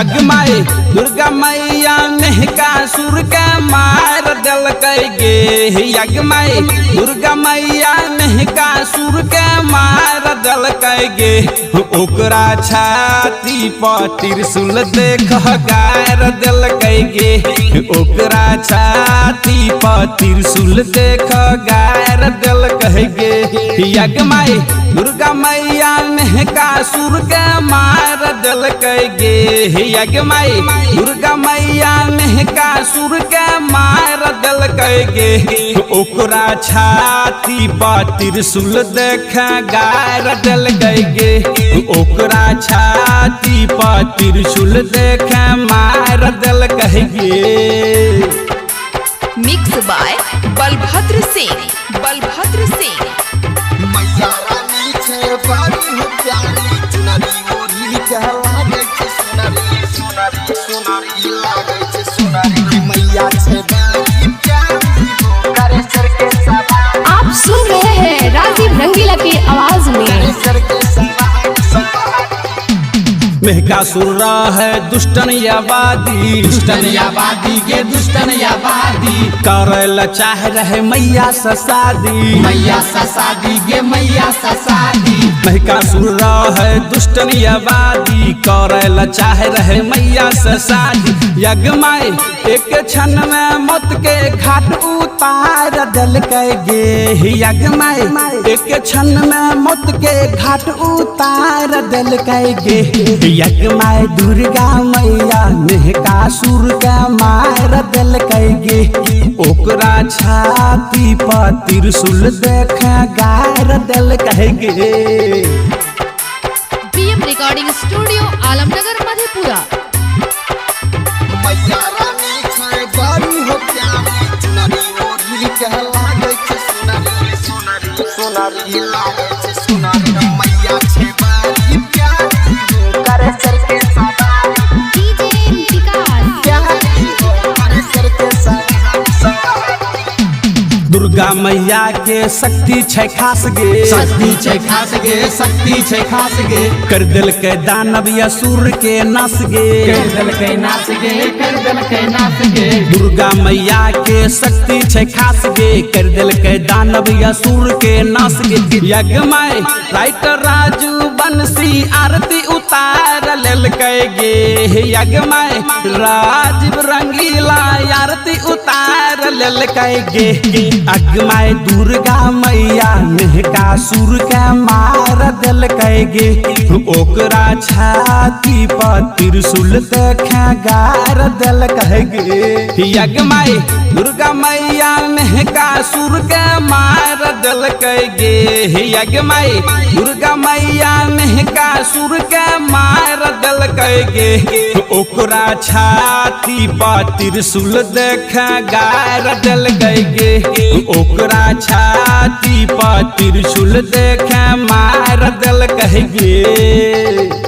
यज्ञ माई दुर्गा मैया नहकासुर के मार दिल गे। यज्ञ माई दुर्गा मैया नहकासुर के मार दिल गे। ओकरा छाती पर त्रिशूल देख गार दिल गे। ओकरा छाती पर त्रिशूल देख गार दिल गे। यज्ञ माई दुर्गा मैया नहकासुर के मार दिल गे। यज्ञ माई दुर्गा मैया नहकासुर के मार दिल गे। ओकरा छाती पर त्रिशूल देख गार दिल गे। ओकरा छाती पर त्रिशूल देख मार दिल गे। Mix by Balbhadra Singh. बलभद्र सिंह मैया रानी छे बारी हो प्यारी चुनरी ओढ़ी कहलागे छे सुनरी सुनरी सुनरी लागे छे सुनरी मैया छे बारी प्यारी हो करे सर के सवार। आप सुन रहे हैं राजीव रंगीला की आवाज में। सर के सवार महकासुर है दुष्टन यावादी। दुष्टन यावादी गे दुष्टन यावादी करल चाह रहे मैया से शादी। मैया सा शादी गे मैया सा शादी। महकासुर है दुष्टन यावादी करल चाह रहे मैया से शादी। यज्ञ माई एक क्षण में मौत के घाट उतार दिल गे। यज्ञ माई एक क्षण में मौत के घाट उतार दिल गे। यज्ञ माई दुर्गा मैया नहकासुर के मार दिल गे। ओकरा छाती पर त्रिशूल देख गार दिल गे। BM recording studio Alamnagar Madhepura. मैया रानी छे बारी हो प्यारी चुनरी ओढ़ी कहलागे छे सुनरी सुनरी सुनरी लागे छे सुनरी मैया छे बारी प्यारी हो करे सर के सवार। डीजे विकास प्यारी हो करे सर के सवार। दुर्गा मैया के शक्ति छै खास गे। शक्ति छे खास गे शक्ति छे खास गे। कर दिल के दानव असुर के नाश गे। कर दिल के नाश गे कर दिल के नाश गे। दुर्गा मैया के शक्ति छै खास गे। कर दिल के दानव असुर के नाश गे। यज्ञ माई राइटर राजू बंसी आरती उतार लेल गे। यज्ञ माई राजीव रंगीला आरती उतार लेल गे। यज्ञ माई दुर्गा मैया नहकासुर के मार दिल गे। ओकरा छाती पर त्रिशूल देख गार दिल गे। यज्ञ माई दुर्गा मैया नहकासुर के मार दिल गे। यज्ञ माई दुर्गा मैया नहकासुर के मार दिल गे। ओकरा छाती पर त्रिशूल देख गार दिल गे। ओकरा छाती पर त्रिशूल देख मार दिल गे।